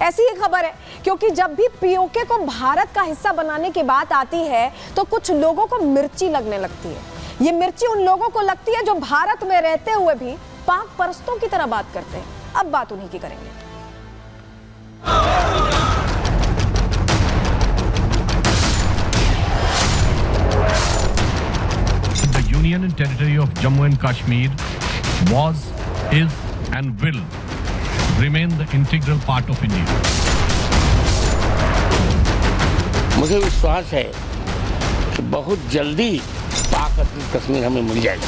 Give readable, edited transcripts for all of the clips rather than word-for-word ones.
ऐसी ही खबर है, क्योंकि जब भी पीओके को भारत का हिस्सा बनाने की बात आती है तो कुछ लोगों को मिर्ची लगने लगती है। ये मिर्ची उन लोगों को लगती है जो भारत में रहते हुए भी पाक परस्तों की तरह बात करते हैं। अब बात उन्हीं की करेंगे। The Union and Territory of Jammu and Kashmir was, is and will remain the integral part of India. मुझे विश्वास है कि बहुत जल्दी पाक अधिकृत कश्मीर हमें मिल जाएगा।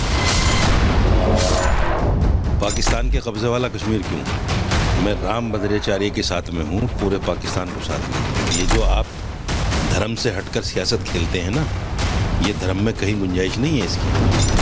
पाकिस्तान के कब्जे वाला कश्मीर क्यों? मैं राम भद्राचार्य के साथ में हूँ, पूरे पाकिस्तान को साथ में। ये जो आप धर्म से हटकर सियासत खेलते हैं ना, ये धर्म में कहीं गुंजाइश नहीं है इसकी।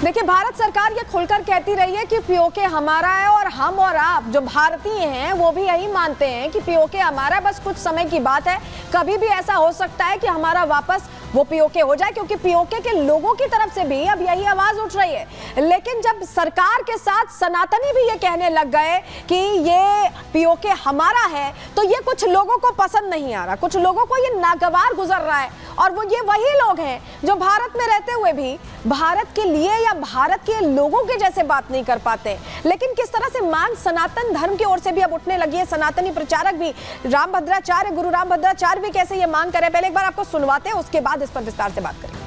देखिए, भारत सरकार ये खुलकर कहती रही है कि पीओके हमारा है और हम और आप जो भारतीय हैं वो भी यही मानते हैं कि पीओके हमारा है। बस कुछ समय की बात है, कभी भी ऐसा हो सकता है कि हमारा वापस वो पीओके हो जाए, क्योंकि पीओके के लोगों की तरफ से भी अब यही आवाज उठ रही है। लेकिन जब सरकार के साथ सनातनी भी ये कहने लग गए कि ये पीओके हमारा है, तो ये कुछ लोगों को पसंद नहीं आ रहा, कुछ लोगों को ये नागवार गुजर रहा है। और वो ये वही लोग हैं जो भारत में रहते हुए भी भारत के लिए या भारत के लोगों के जैसे बात नहीं कर पाते। लेकिन किस तरह से मांग सनातन धर्म की ओर से भी अब उठने लगी है। सनातनी प्रचारक भी राम भद्राचार्य, गुरु राम भद्राचार्य भी कैसे ये मांग करे, पहले एक बार आपको सुनवाते हैं, उसके बाद इस पर विस्तार से बात करेंगे।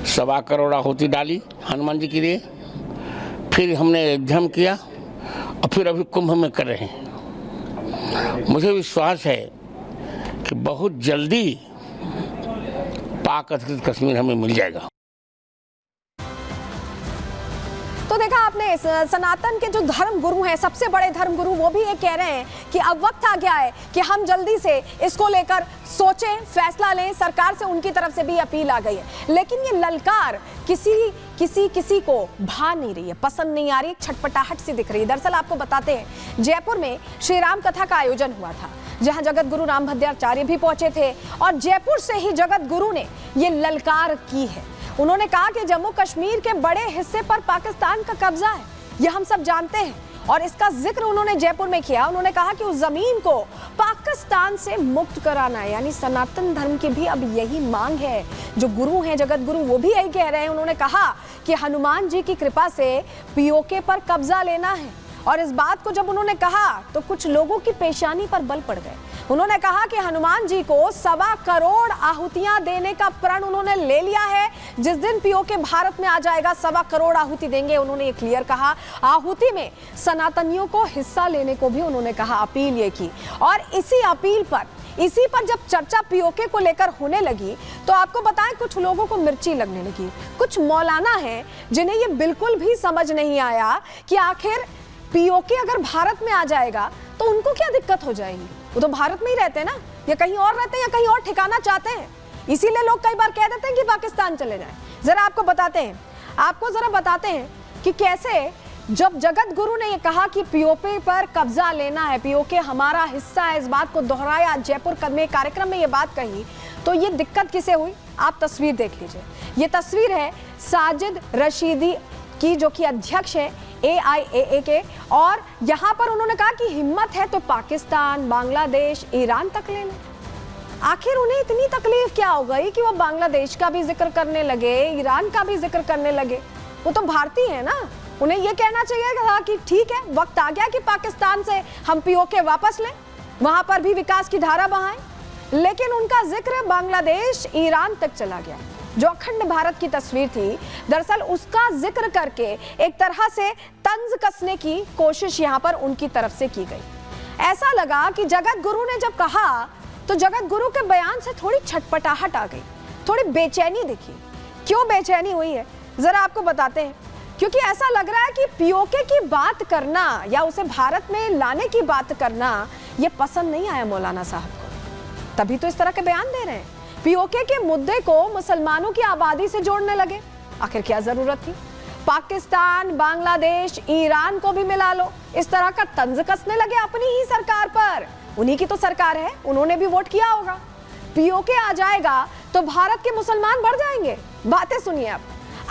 1.25 करोड़ आहुति डाली हनुमान जी के लिए, फिर हमने यज्ञ किया और फिर अभी कुंभ में कर रहे हैं। मुझे विश्वास है कि बहुत जल्दी पाक अधिकृत कश्मीर हमें मिल जाएगा। तो देखा आपने, सनातन के जो धर्म गुरु हैं, सबसे बड़े धर्म गुरु, वो भी ये कह रहे हैं कि अब वक्त आ गया है कि हम जल्दी से इसको लेकर सोचें, फैसला लें। सरकार से उनकी तरफ से भी अपील आ गई है। लेकिन ये ललकार किसी को भा नहीं रही है, पसंद नहीं आ रही, छटपटाहट सी दिख रही है। दरअसल आपको बताते हैं, जयपुर में श्री राम कथा का आयोजन हुआ था, जहां जगत गुरु राम भद्राचार्य भी पहुंचे थे और जयपुर से ही जगत गुरु ने ये ललकार की है। उन्होंने कहा कि जम्मू कश्मीर के बड़े हिस्से पर पाकिस्तान का कब्जा है, ये हम सब जानते हैं, और इसका जिक्र उन्होंने जयपुर में किया। उन्होंने कहा कि उस जमीन को पाकिस्तान से मुक्त कराना है। यानी सनातन धर्म की भी अब यही मांग है। जो गुरु हैं, जगत गुरु, वो भी यही कह रहे हैं। उन्होंने कहा कि हनुमान जी की कृपा से पीओके पर कब्जा लेना है। और इस बात को जब उन्होंने कहा तो कुछ लोगों की पेशानी पर बल पड़ गए। उन्होंने कहा कि हनुमान जी को 1.25 करोड़ आहुतियां देने का प्रण उन्होंने ले लिया है। जिस दिन पीओके भारत में आ जाएगा, 1.25 करोड़ आहुति देंगे। उन्होंने ये क्लियर कहा। आहुति में सनातनियों को हिस्सा लेने को भी उन्होंने कहा, अपील ये की। और इसी पर जब चर्चा पीओके को लेकर होने लगी तो आपको बताएं, कुछ लोगों को मिर्ची लगने लगी। कुछ मौलाना हैं जिन्हें ये बिल्कुल भी समझ नहीं आया कि आखिर पीओके अगर भारत में आ जाएगा तो उनको क्या दिक्कत हो जाएगी। वो तो भारत में ही रहते हैं ना, या कहीं और रहते हैं, या कहीं और ठिकाना चाहते हैं। इसीलिए लोग कई बार कह देते हैं कि पाकिस्तान चले जाएं। जरा आपको बताते हैं कि कैसे जब जगत गुरु ने ये कहा कि पीओके पर कब्जा लेना है, पीओके हमारा हिस्सा है, इस बात को दोहराया, जयपुर में कार्यक्रम में ये बात कही, तो ये दिक्कत किसे हुई। आप तस्वीर देख लीजिए। ये तस्वीर है साजिद रशीदी की, जो कि अध्यक्ष है AIAA के, और यहां पर उन्होंने कहा कि हिम्मत है तो पाकिस्तान, बांग्लादेश, ईरान तक ले लें। आखिर उन्हें इतनी तकलीफ क्या हो गई कि वो बांग्लादेश का भी जिक्र करने लगे, ईरान का भी जिक्र करने लगे। वो तो भारतीय है ना, उन्हें ये कहना चाहिए था कि ठीक है, वक्त आ गया कि पाकिस्तान से हम पीओके वापस लें, वहां पर भी विकास की धारा बहाएं। लेकिन उनका जिक्र बांग्लादेश, ईरान तक चला गया। जो अखंड भारत की तस्वीर थी, दरअसल उसका जिक्र करके एक तरह से तंज कसने की कोशिश यहां पर उनकी तरफ से की गई। ऐसा लगा कि जगत गुरु ने जब कहा तो जगत गुरु के बयान से थोड़ी छटपटाहट आ गई, थोड़ी बेचैनी दिखी। क्यों बेचैनी हुई है, जरा आपको बताते हैं। क्योंकि ऐसा लग रहा है कि पीओके की बात करना या उसे भारत में लाने की बात करना ये पसंद नहीं आया मौलाना साहब को, तभी तो इस तरह के बयान दे रहे हैं। पीओके के मुद्दे को मुसलमानों की आबादी से जोड़ने लगे। आखिर क्या जरूरत थी। पाकिस्तान, बांग्लादेश, ईरान को भी मिला लो, इस तरह का तंज कसने लगे अपनी ही सरकार पर। उन्हीं की तो सरकार है, उन्होंने भी वोट किया होगा। पीओके आ जाएगा तो भारत के मुसलमान बढ़ जाएंगे। बातें सुनिए आप।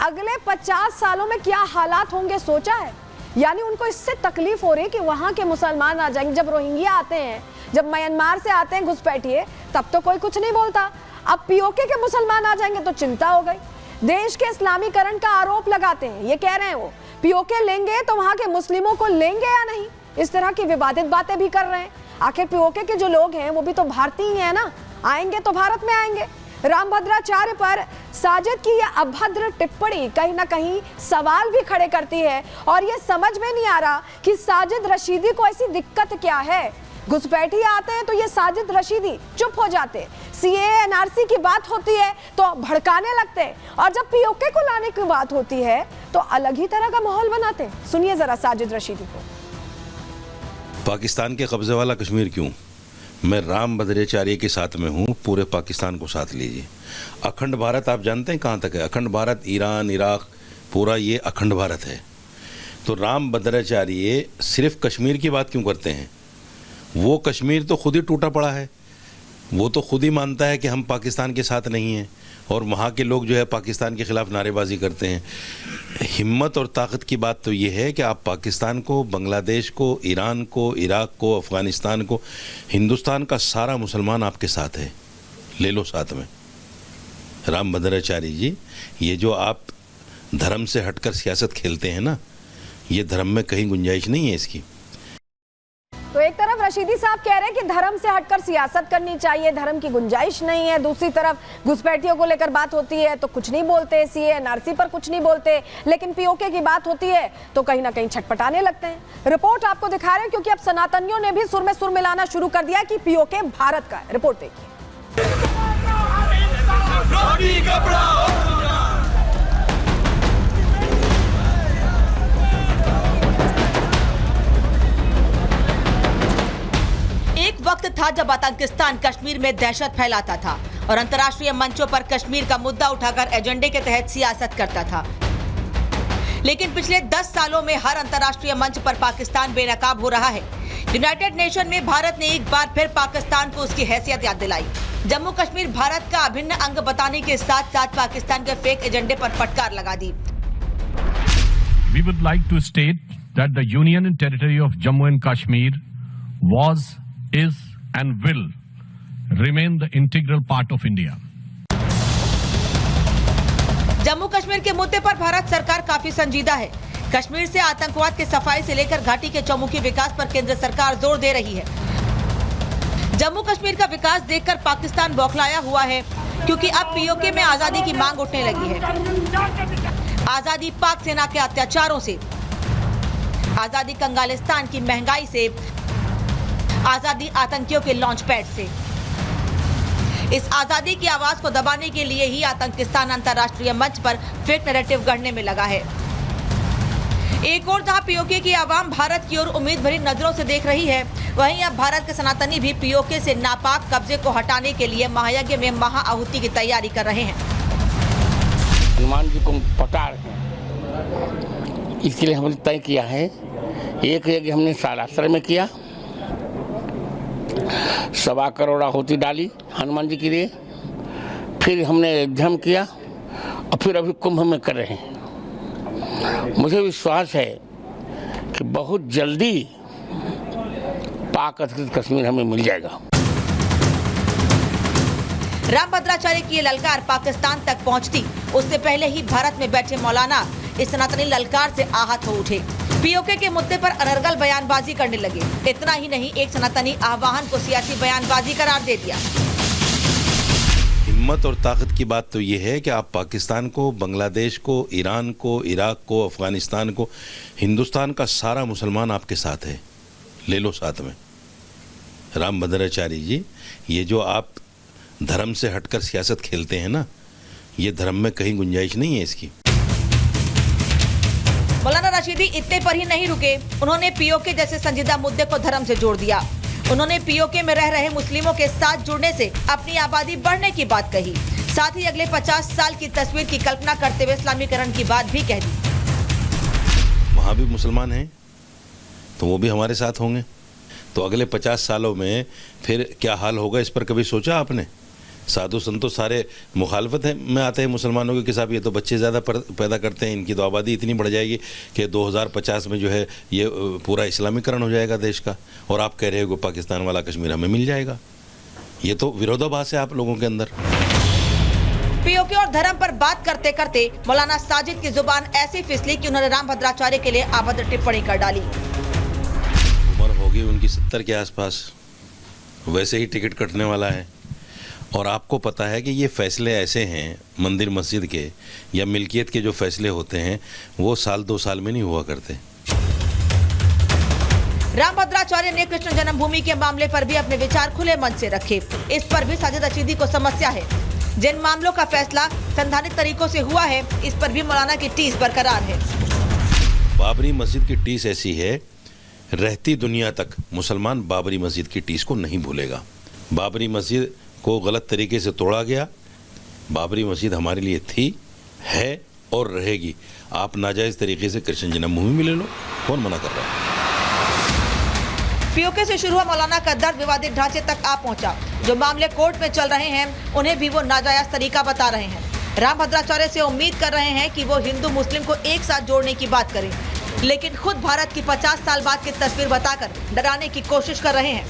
अगले 50 सालों में क्या हालात होंगे सोचा है? यानी उनको इससे तकलीफ हो रही है कि वहां के मुसलमान आ जाएंगे। जब रोहिंग्या आते हैं, जब म्यांमार से आते हैं घुसपैठिए, तब तो कोई कुछ नहीं बोलता। अब पीओके के मुसलमान आ जाएंगे तो चिंता हो गई। देश के इस्लामीकरण का आरोप लगाते हैं। ये कह रहे हैं वो पीओके लेंगे तो वहां के मुस्लिमों को लेंगे या नहीं, इस तरह की विवादित बातें भी कर रहे हैं। आखिर पीओके के जो लोग हैं वो भी तो भारतीय ही है ना, आएंगे तो भारत में आएंगे। रामभद्राचार्य पर साजिद की यह अभद्र टिप्पणी कहीं ना कहीं सवाल भी खड़े करती है और ये समझ में नहीं आ रहा कि साजिद रशीदी को ऐसी दिक्कत क्या है। घुसपैठी आते हैं तो ये साजिद रशीदी चुप हो जाते, सीएए एनआरसी की बात होती है तो भड़काने लगते हैं, और जब पीओके को लाने की बात होती है तो अलग ही तरह का माहौल बनाते हैं। सुनिए जरा साजिद रशीदी को। पाकिस्तान के कब्जे वाला कश्मीर क्यों? मैं राम भद्राचार्य के साथ में हूँ, पूरे पाकिस्तान को साथ लीजिए। अखंड भारत आप जानते हैं कहाँ तक है? अखंड भारत ईरान, इराक, पूरा ये अखंड भारत है। तो राम भद्राचार्य सिर्फ कश्मीर की बात क्यों करते हैं? वो कश्मीर तो खुद ही टूटा पड़ा है, वो तो खुद ही मानता है कि हम पाकिस्तान के साथ नहीं हैं, और वहाँ के लोग जो है पाकिस्तान के ख़िलाफ़ नारेबाजी करते हैं। हिम्मत और ताकत की बात तो ये है कि आप पाकिस्तान को, बांग्लादेश को, ईरान को, इराक को, अफ़गानिस्तान को, हिंदुस्तान का सारा मुसलमान आपके साथ है, ले लो साथ में। राम भद्राचार्य जी, ये जो आप धर्म से हटकर सियासत खेलते हैं ना, ये धर्म में कहीं गुंजाइश नहीं है इसकी। तो एक तरफ रशीदी साहब कह रहे हैं कि धर्म से हटकर सियासत करनी चाहिए, धर्म की गुंजाइश नहीं है। दूसरी तरफ घुसपैठियों को लेकर बात होती है तो कुछ नहीं बोलते, सीए एनआरसी पर कुछ नहीं बोलते, लेकिन पीओके की बात होती है तो कहीं ना कहीं छटपटाने लगते हैं। रिपोर्ट आपको दिखा रहे हैं क्योंकि अब सनातनियों ने भी सुर में सुर मिलाना शुरू कर दिया कि पीओके भारत का है। रिपोर्ट देखिए। एक वक्त था जब आतंकिस्तान कश्मीर में दहशत फैलाता था और अंतर्राष्ट्रीय मंचों पर कश्मीर का मुद्दा उठाकर एजेंडे के तहत सियासत करता था। लेकिन पिछले 10 सालों में हर अंतर्राष्ट्रीय मंच पर पाकिस्तान बेनकाब हो रहा है। यूनाइटेड नेशन में भारत ने एक बार फिर पाकिस्तान को उसकी हैसियत याद दिलाई। जम्मू कश्मीर भारत का अभिन्न अंग बताने के साथ साथ पाकिस्तान के फेक एजेंडे पर फटकार लगा दी। We would like to state that the Union and Territory of Jammu and Kashmir was, is and will remain the integral part of India. Jammu Kashmir के मुद्दे पर भारत सरकार काफी संजीदा है। कश्मीर से आतंकवाद के सफाई से लेकर घाटी के चौमुखी विकास पर केंद्र सरकार जोर दे रही है। जम्मू कश्मीर का विकास देखकर पाकिस्तान बौखलाया हुआ है, क्योंकि अब पीओके में आजादी की मांग उठने लगी है। आजादी पाक सेना के अत्याचारों से, आजादी कंगालिस्तान की महंगाई से, आजादी आतंकियों के लॉन्च पैड से। इस आजादी की आवाज को दबाने के लिए ही आतंकिस्तान अंतर्राष्ट्रीय मंच पर फेक नैरेटिव गढ़ने में लगा है। एक और जहां पीओके की आवाम भारत की ओर उम्मीद भरी नजरों से देख रही है, वहीं अब भारत के सनातनी भी पीओके से नापाक कब्जे को हटाने के लिए महायज्ञ में महाआहुति की तैयारी कर रहे हैं। हनुमान जी को पटा रहे हैं, इसके लिए हमने तय किया है। एक यज्ञ हमने सालासर में किया, 1.25 करोड़ आहुति डाली हनुमान जी के लिए। फिर हमने अयोध्या किया और फिर अभी कुंभ में कर रहे हैं। मुझे विश्वास है कि बहुत जल्दी पाक अधिकृत कश्मीर हमें मिल जाएगा। राम भद्राचार्य की ये ललकार पाकिस्तान तक पहुंचती, उससे पहले ही भारत में बैठे मौलाना इस सनातनी ललकार से आहत हो उठे। पीओके के मुद्दे पर अनर्गल बयानबाजी करने लगे। इतना ही नहीं, एक सनातनी आह्वान को सियासी बयानबाजी करार दे दिया। हिम्मत और ताकत की बात तो ये है कि आप पाकिस्तान को, बांग्लादेश को, ईरान को, इराक को, अफ़गानिस्तान को, हिंदुस्तान का सारा मुसलमान आपके साथ है, ले लो साथ में। राम भद्राचार्य जी, ये जो आप धर्म से हटकर सियासत खेलते हैं ना, ये धर्म में कहीं गुंजाइश नहीं है इसकी। मौलाना रशीदी इतने पर ही नहीं रुके, उन्होंने पीओके जैसे संजीदा मुद्दे को धर्म से जोड़ दिया। उन्होंने पीओके में रह रहे मुस्लिमों के साथ जुड़ने से अपनी आबादी बढ़ने की बात कही। साथ ही अगले 50 साल की तस्वीर की कल्पना करते हुए इस्लामीकरण की बात भी कह दी। वहाँ भी मुसलमान हैं तो वो भी हमारे साथ होंगे, तो अगले 50 सालों में फिर क्या हाल होगा, इस पर कभी सोचा आपने साधु संतों सारे मुखालफत में आते हैं मुसलमानों के साहब ये तो बच्चे ज़्यादा पैदा करते हैं, इनकी तो आबादी इतनी बढ़ जाएगी कि 2050 में जो है ये पूरा इस्लामीकरण हो जाएगा देश का, और आप कह रहे हो कि पाकिस्तान वाला कश्मीर हमें मिल जाएगा। ये तो विरोधाभास है आप लोगों के अंदर। पीओके और धर्म पर बात करते करते मौलाना साजिद की जुबान ऐसी फिसली कि उन्होंने रामभद्राचार्य के लिए अभद्र टिप्पणी कर डाली। उम्र होगी उनकी 70 के आसपास, वैसे ही टिकट कटने वाला है, और आपको पता है कि ये फैसले ऐसे हैं मंदिर मस्जिद के या मिल्कियत के जो फैसले होते हैं वो साल 2 साल में नहीं हुआ करते। रामभद्राचार्य ने कृष्ण जन्मभूमि के मामले पर भी अपने विचार खुले मन से रखे। इस पर भी साजिद रशीदी को समस्या है। जिन मामलों का फैसला संवैधानिक तरीकों से हुआ है, इस पर भी मौलाना की टीस बरकरार है। बाबरी मस्जिद की टीस ऐसी है, रहती दुनिया तक मुसलमान बाबरी मस्जिद की टीस को नहीं भूलेगा। बाबरी मस्जिद को गलत तरीके से तोड़ा गया। बाबरी मस्जिद हमारे लिए थी, है और रहेगी। आप नाजायज तरीके से कृष्ण जन्मभूमि में ले लो, कौन मना कर रहा है? पीओके से शुरू हुआ मौलाना का दर्द विवादित ढांचे तक आ पहुंचा। जो मामले कोर्ट में चल रहे हैं उन्हें भी वो नाजायज तरीका बता रहे हैं। रामभद्राचार्य से उम्मीद कर रहे हैं कि वो हिंदू मुस्लिम को एक साथ जोड़ने की बात करें, लेकिन खुद भारत की 50 साल बाद की तस्वीर बताकर डराने की कोशिश कर रहे हैं।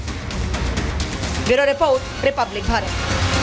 Bureau report, Republic Bharat.